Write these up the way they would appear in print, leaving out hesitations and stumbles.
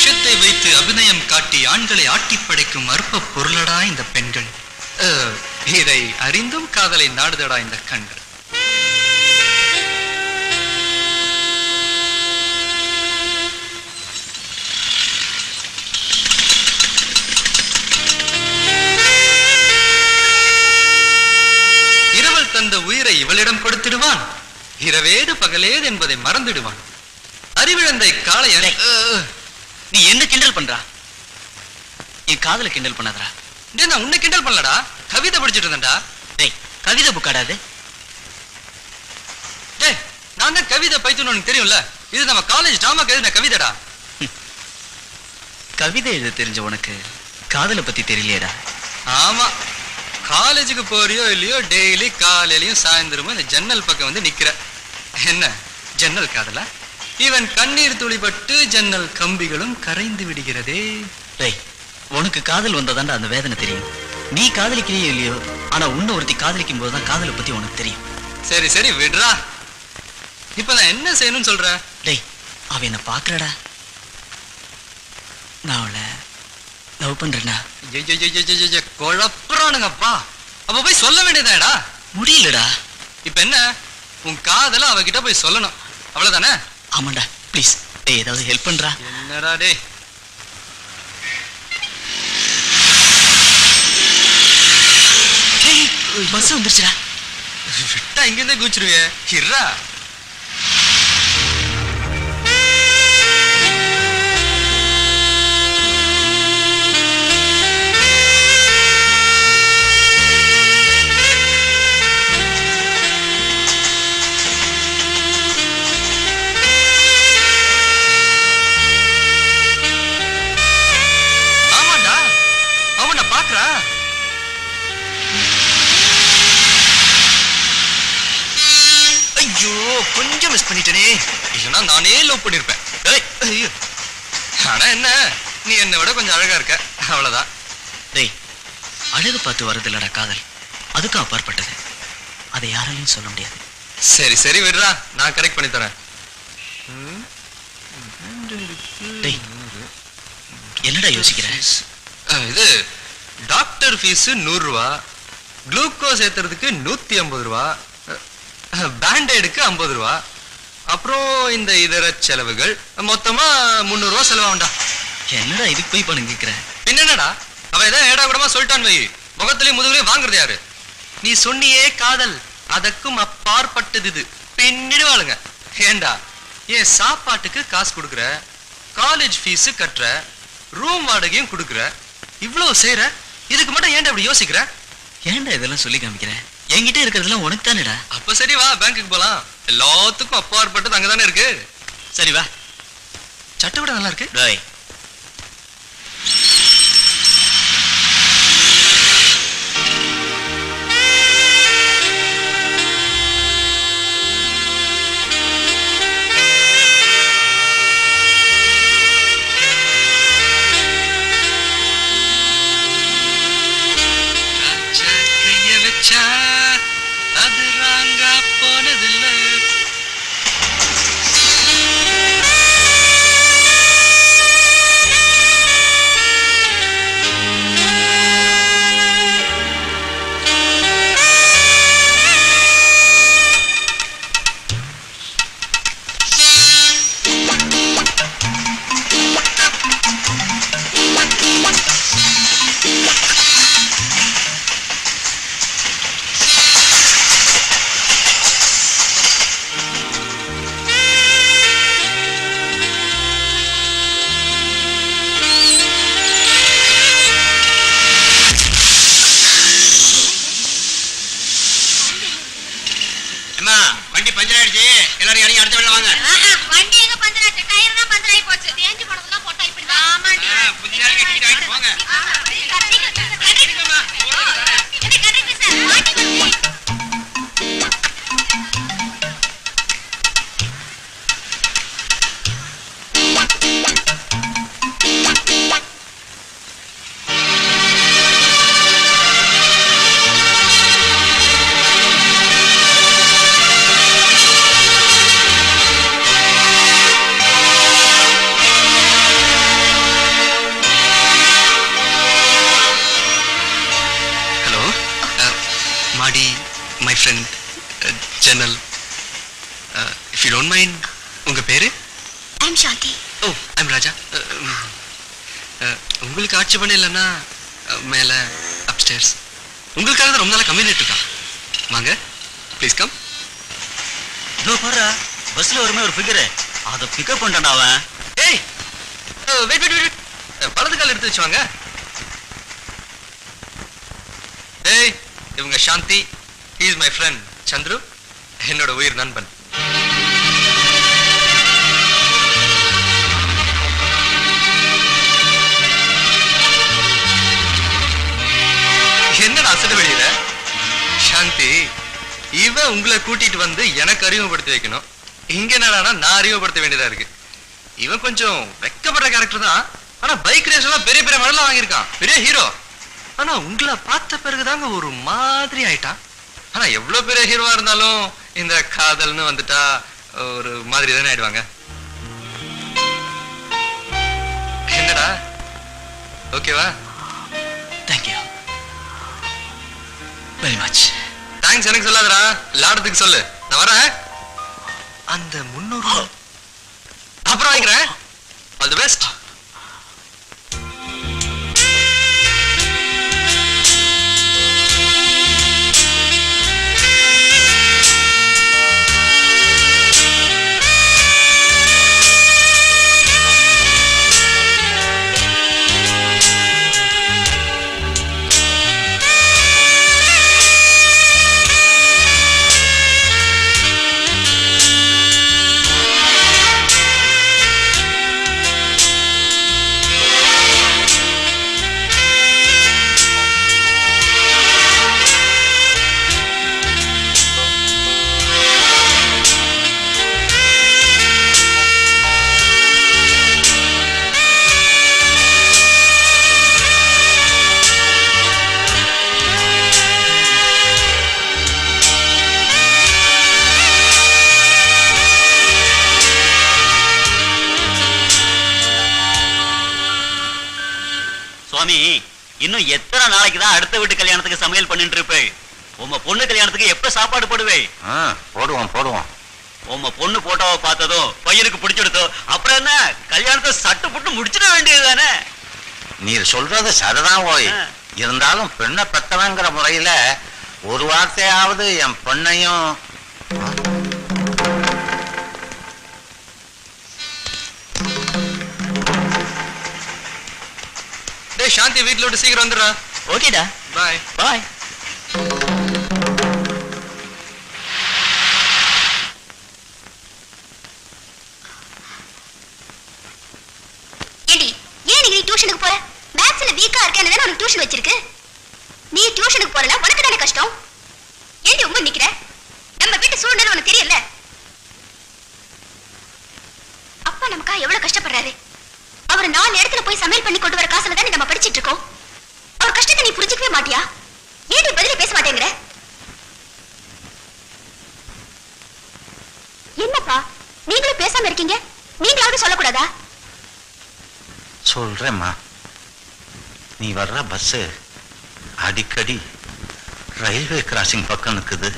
விஷத்தை வைத்து அபிநயம் காட்டி ஆண்களை ஆட்டிப்படைக்கும் அற்ப பொருளடா இந்த பெண்கள். இதை அறிந்தும் காதலை நாடுதடா இந்த கண்கள். இரவல் தந்த உயிரை இவளிடம் கொடுத்திடுவான், இரவேது பகலேது என்பதை மறந்துடுவான். அறிவிழந்தை காளையன். நீ என்ன கிண்டல் பண்றா? என் காதல கிண்டல் பண்ணாதடா. டேய், நான் உன்னை கிண்டல் பண்ணலடா, கவிதை படிச்சிட்டு இருந்தேன்டா. டேய், கவிதை புக்காடாது. டேய், நான் தான் கவிதை பைத்தியம்னு உனக்கு தெரியும்ல. இது நம்ம காலேஜ் டிராமாக்கு எழுதின கவிதைடா. கவிதை எழுத தெரிஞ்ச உனக்கு காதலை பத்தி தெரியலையேடா. ஆமா, காலேஜுக்கு போறியோ இல்லையோ டெய்லி காலையிலயும் சாயந்தரமும் இந்த ஜன்னல் பக்கம் வந்து நிக்கிற. என்ன ஜன்னல் காதலா? இவன் கண்ணீர் துளிபட்டு ஜன்னல் கம்பிகளும் கரைந்து விடுகிறதே. டேய், உனக்கு காதல் வந்ததாண்டா அந்த வேதனை தெரியும். நீ காதலிக்கிறியோ இல்லையோ, ஆனா உன்னை ஒருத்தி காதலிக்கும் போதுதான் காதலை பத்தி உனக்கு தெரியும். சரி சரி விடுறா. இப்ப நான் என்ன செய்யணும்னு சொல்ற? டேய், அவ என்ன பாக்குறடா. நான் அவளை லவ் பண்றேன்னா. குழப்பறானுங்கப்பா. அப்ப போய் சொல்ல வேண்டியதாடா. முடியலடா. இப்ப என்ன, உன் காதல அவகிட்ட போய் சொல்லணும், அவ்வளவுதானே? ஆமாண்டா, ப்ளீஸ். டேய், ஏதாவது ஹெல்ப் பண்றா. என்னடா டேய்? பஸ் வந்துருச்சுடா. விட்டா இங்கிருந்தே குச்சிருவே. இருடா. ஆமாண்டா, அவனை பாக்குறா. ஐயோ, கொஞ்சம் மிஸ் பண்ணிட்டேனே. இல்லைன்னா நானே லவ் பண்ணிருப்பேன். ஆனா என்ன, நீ என்னை விட கொஞ்சம் அழகா இருக்க, அவ்வளவுதான். டேய், அழகு பார்த்து வருது இல்லடா காதல், அதுக்கும் அப்பாற்பட்டது. அதை யாராலையும் சொல்ல முடியாது. சரி சரி விடுறா, நான் கரெக்ட் பண்ணி தரேன். டேய், என்னடா யோசிக்கிற? இது டாக்டர் ஃபீஸ் 100 ரூபா, குளுக்கோஸ் ஏத்துறதுக்கு 150 ரூபா, பேண்டேடுக்கு 50 ரூபா, அப்புறம் இந்த இதர செலவுகள் மொத்தமா 300 ரூபா செலவாகும்டா. என்னடா இதுக்கு போய் பணம் கேட்கிற? என்னடா அவ ஏதாவது ஏடா கூடமா சொல்லிட்டான் வை, முகத்திலேயே முதுகுலயும் வாங்குறது யாரு? நீ சொன்னியே காதல், அதற்கும் அப்பாற்பட்டது இது. பின்னிடுவாளுங்க. ஏண்டா, ஏன் சாப்பாட்டுக்கு காசு கொடுக்குற, காலேஜ் ஃபீஸ் கட்டுற, ரூம் வாடகையும் கொடுக்குற, இவ்வளவு செய்யற, இதுக்கு மட்டும் ஏன்டா அப்படி யோசிக்கிற? ஏன்டா இதெல்லாம் சொல்லி காமிக்கிறேன்? என்கிட்ட இருக்கிறதுலாம் உனக்கு தானேடா. அப்ப சரி வா, பேங்க்குக்கு போலாம். எல்லாத்துக்கும் அப்பாற்பட்டது அங்கதானே இருக்கு. சரி வா. சட்டை விட நல்லா இருக்கு. டேய், அது ராங்கா போனதில்லை. உங்க பேரு? I'm Shanti. Oh, I'm Raja. உங்களுக்கு ஆட்சி பண்ண இல்லைன்னா மேல அப்ஸ்டேர்ஸ். உங்களுக்காக தான் ரொம்ப நாளா கம்யூனிட்டு இருக்கான். வாங்க, ப்ளீஸ் கம். இதோ பாரு, பஸ்ல வருமே ஒரு ஃபிகர், அதை பிக்கப் பண்ணிட்டான் அவன். ஏய், வெயிட் வெயிட் வெயிட், வலது கால் எடுத்து வச்சு வாங்க. ஏய், இவங்க சாந்தி. he is my friend Chandru, என்னோட உயிர் நண்பன். என்னடா அசடு வெளியில? சாந்தி, இவன் உங்களை கூட்டிட்டு வந்து எனக்கு அறிமுகப்படுத்தி வைக்கணும். இங்க என்னடா நான் அறிமுகப்படுத்த வேண்டியதா இருக்கு. இவன் கொஞ்சம் வெக்கப்படுற கேரக்டர் தான். ஆனா பைக் ரேஸ் எல்லாம் பெரிய பெரிய மெடல்லாம் வாங்கியிருக்கான், பெரிய ஹீரோ. ஆனா உங்களை பார்த்த பிறகுதாங்க ஒரு மாதிரி ஆயிட்டான். ஆனா எவ்வளவு பெரிய ஹீரோவா இருந்தாலும் இந்த காதல்னு வந்துட்டா ஒரு மாதிரி தானே ஆயிடுவாங்க. என்னடா, ஓகேவா? Thank you very much. தேங்க்ஸ் எனக்கு சொல்லாதடா, லாடத்துக்கு சொல்லு. நான் வரேன். அந்த 300 அப்புறம் வாங்கிக்கிறேன். All the best. சுவாமி, இன்னும் எத்தனை நாளைக்கு தான் அடுத்த வீட்டு கல்யாணத்துக்கு சமையல் பண்ணிட்டு இருப்பேன்? உங்க பொண்ணு கல்யாணத்துக்கு எப்ப சாப்பாடு போடுவே? போடுவோம். உங்க பொண்ணு போட்டோவை பார்த்ததும் பையனுக்கு பிடிச்சிடுதோ, அப்புறம் என்ன கல்யாணத்தை சட்டு புட்டு முடிச்சிட வேண்டியதுதானே? நீ சொல்றது சரிதான் போய். இருந்தாலும் பெண்ணை பெத்தவங்கிற முறையில ஒரு வார்த்தையாவது என் பொண்ணையும். டேய் சாந்தி, வீட்ல விட்டு சீக்கிரம் வந்துடுறா. ஓகேடா, பாய் பாய். ஏண்டி, ஏன் நீ டியூஷனுக்கு போற? மேத்ஸ்ல வீக்கா இருக்கேன்னு தானே உனக்கு டியூஷன் வச்சிருக்கு. நீ டியூஷனுக்கு போறல, உனக்கு தானே கஷ்டம். ஏண்டி உங்க நிக்கிற? நம்ம வீட்டு சூழ்நிலை உனக்கு தெரியல. அப்பா நமக்கா எவ்வளவு கஷ்டப்படுறாரு. அவர் 4 இடத்துல போய் சமையல் பண்ணி கொண்டு வர காசுல தானே நம்ம படிச்சிட்டு இருக்கோம். அவர் கஷ்டத்தை நீ புரிஞ்சுக்கவே மாட்டியா? ஏன் நீ பதிலே பேச மாட்டேங்கிற? என்னப்பா நீங்களும் பேசாம இருக்கீங்க? நீங்களாவது சொல்லக்கூடாதா? சொல்றேம்மா, நீ வர்ற பஸ் அடிக்கடி ரயில்வே கிராசிங் பக்கம் நிக்குது.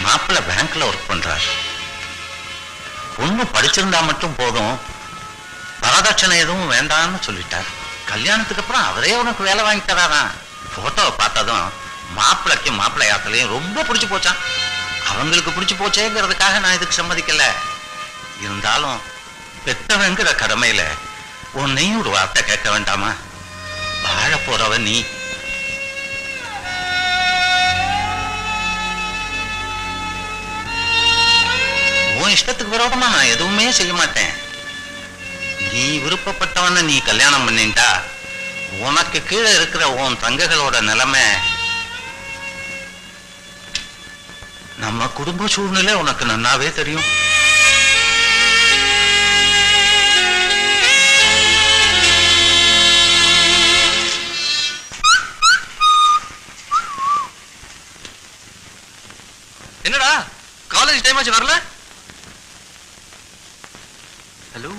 மாப்பிள்ள பேங்க்ல ஒர்க் பண்றார். பொண்ணு படிச்சிருந்தா மட்டும் போதும், வரதட்சணை எதுவும் வேண்டாம்னு சொல்லிட்டார். கல்யாணத்துக்கு அப்புறம் அவரே உனக்கு வேலை வாங்கி தராராம். போட்டோவை பார்த்ததும் மாப்பிள்ளைக்கும் மாப்பிள்ளையாத்துலையும் ரொம்ப பிடிச்சு போச்சான். அவங்களுக்கு பிடிச்சு போச்சேங்கிறதுக்காக நான் இதுக்கு சம்மதிக்கல. இருந்தாலும் பெத்தவங்கிற கடமையில உன்னையும் ஒரு வார்த்தை கேட்க வேண்டாமா? வாழ போறவ நீ. உன் இஷ்டத்துக்கு விரோதமா நான் எதுவுமே செய்ய மாட்டேன். நீ விருப்பப்பட்டவன நீ கல்யாணம் பண்ணிட்டா உனக்கு கீழே இருக்கிற உன் தங்கைகளோட நிலைமை, நம்ம குடும்ப சூழ்நிலை உனக்கு நன்னாவே தெரியும். என்னடா காலேஜ் டைம் ஆச்சு வரல? ஹலோ,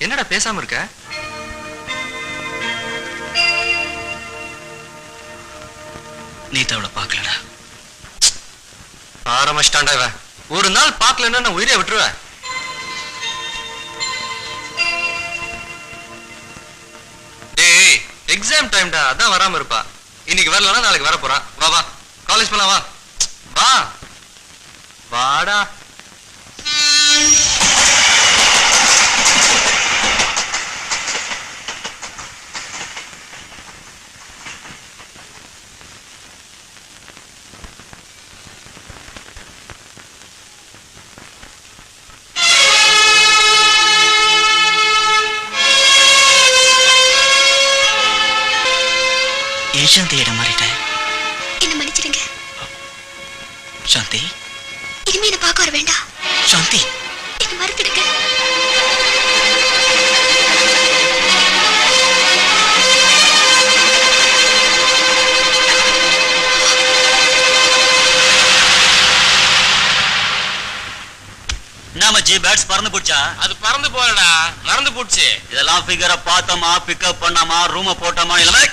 என்னடா பேசாம இருக்க? நேத்து அவளை பார்க்கலடா. ஆரம்பிச்சிட்டான்டா இவன். ஒரு நாள் பார்க்கலன்னா நான் உயிரை விட்டுருவேன். டேய், எக்ஸாம் டைம்டா, அதான் வராம இருப்பா. இன்னைக்கு வரலன்னா நாளைக்கு வர போறான். வா வா, காலேஜ் போலாம் வா. வா வாடா. ஏன் சாந்தி இடம் மாறிட்டேன்? என்ன மன்னிச்சிடுங்க. சாந்தி, இனிமே என்ன பார்க்க வர வேண்டாம். சாந்தி, என்ன மறுத்துடுங்க. நாம ஜி பேட்ஸ் பறந்து போச்சா? அது பறந்து போலடா, மறந்து போச்சு. இதெல்லாம் ஃபிகரை பார்த்தோமா, பிக்கப் பண்ணாமா, ரூம போட்டோமா, எல்லாமே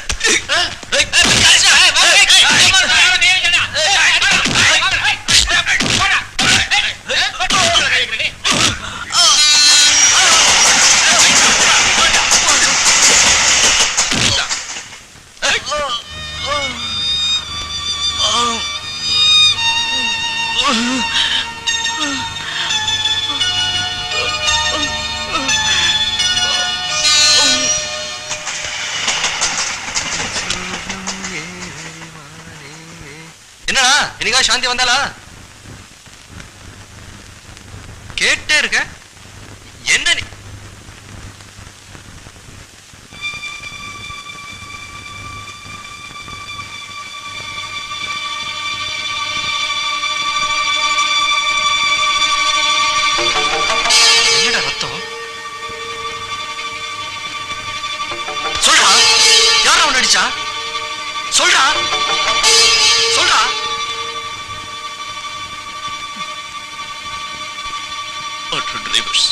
என்னடா இன்னைக்கா சாந்தி வந்தாளா? கேட்டே இருக்க. என்ன நீ? என்னடா ரத்தம்? சொல்றா, யாரா உன்னை அடிச்சா? சொல்றா சொல்றா. Auto drivers.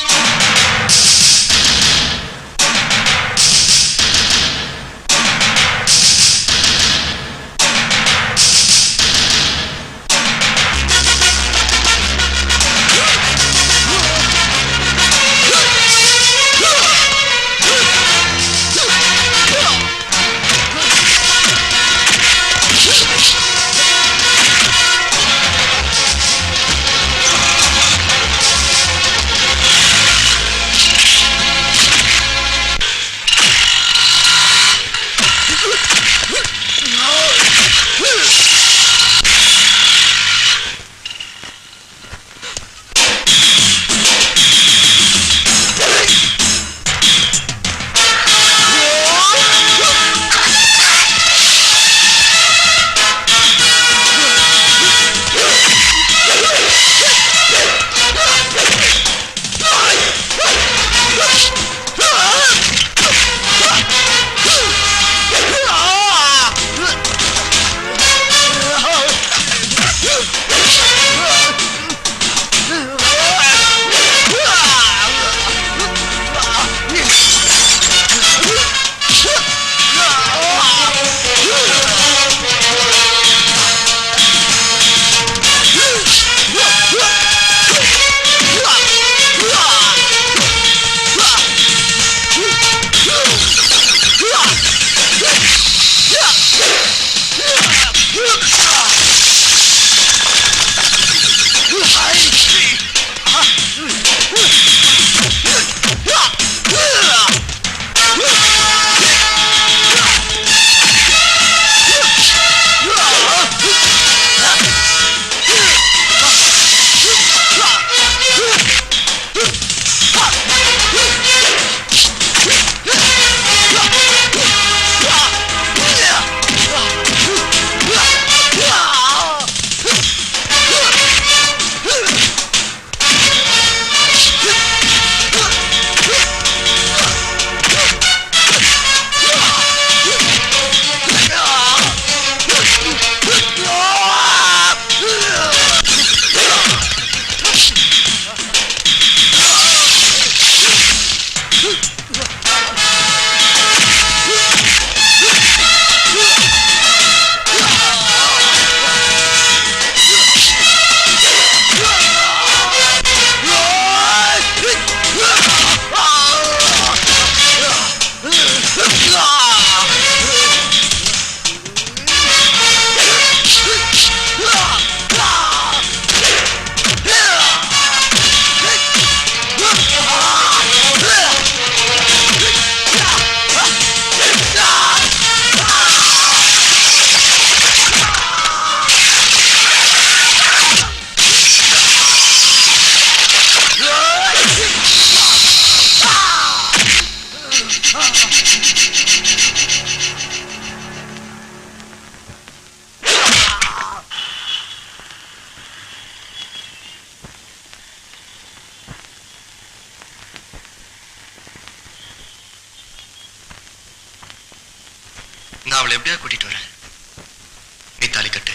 நான் அவளை எப்படியா கூட்டிட்டு வரேன். நீ தாலி கட்டு.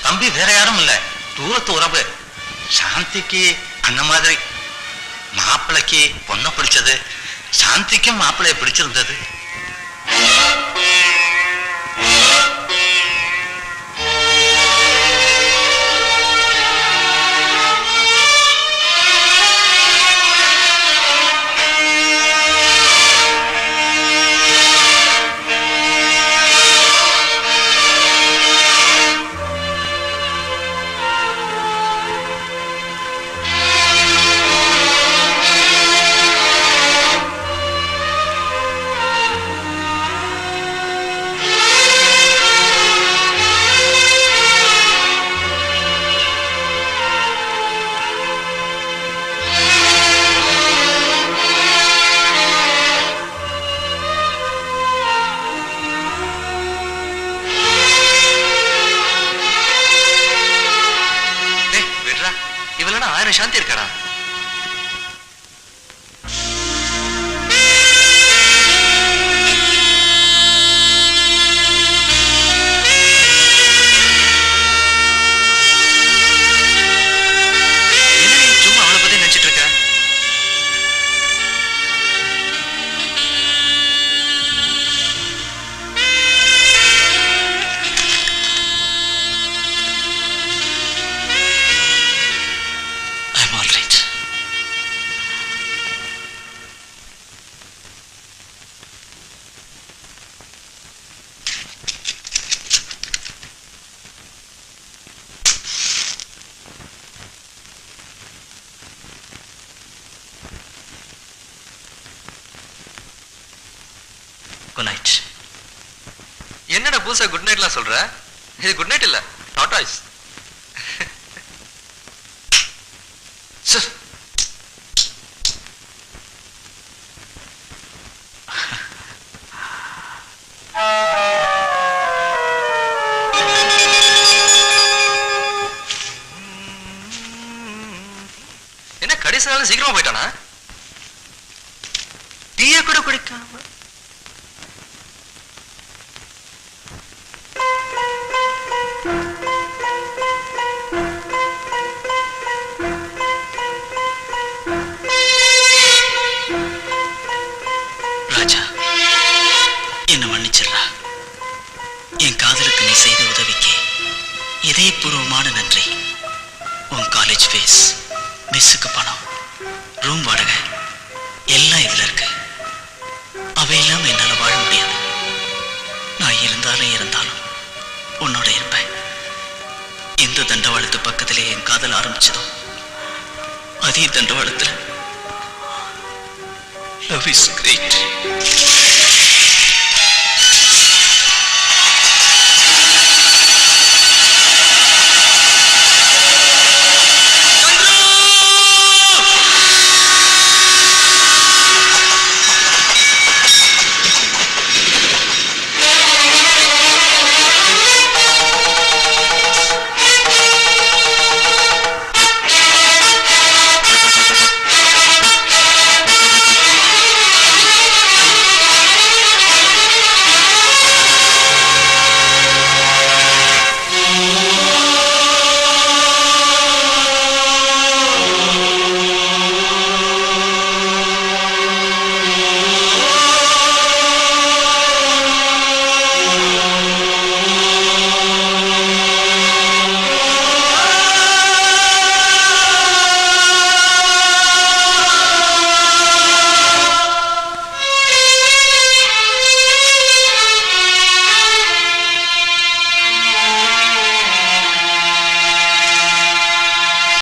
தம்பி வேற யாரும் இல்ல, தூரத்து உறவு. சாந்திக்கு அந்த மாதிரி மாப்பிளைக்கு பொண்ணை பிடிச்சது, சாந்திக்கும் மாப்பிளைய பிடிச்சிருந்தது. சாந்தி இருக்கடா. சும்மா அவளை பத்தி நினைச்சிட்டு இருக்க? என்னடா புதுசா குட் நைட்லாம் சொல்ற? இது குட் நைட் இல்ல, டாடாய்ஸ். என்ன கடைசியால சீக்கிரமா போயிட்டானா? டீயை கூட குடிக்காம இதயபூர்வமான நன்றி. உன் காலேஜ் ஃபீஸ், மெஸ்ஸுக்கு பணம், ரூம் வாடகை எல்லாம் இதுல இருக்கு. அவை இல்லாம என்னால வாழ முடியாது. நான் இருந்தாலும் உன்னோட இருப்பேன். எந்த தண்டவாளத்து பக்கத்திலே என் காதல் ஆரம்பிச்சதோ அதே தண்டவாளத்துல லவ் இஸ் கிரேட்.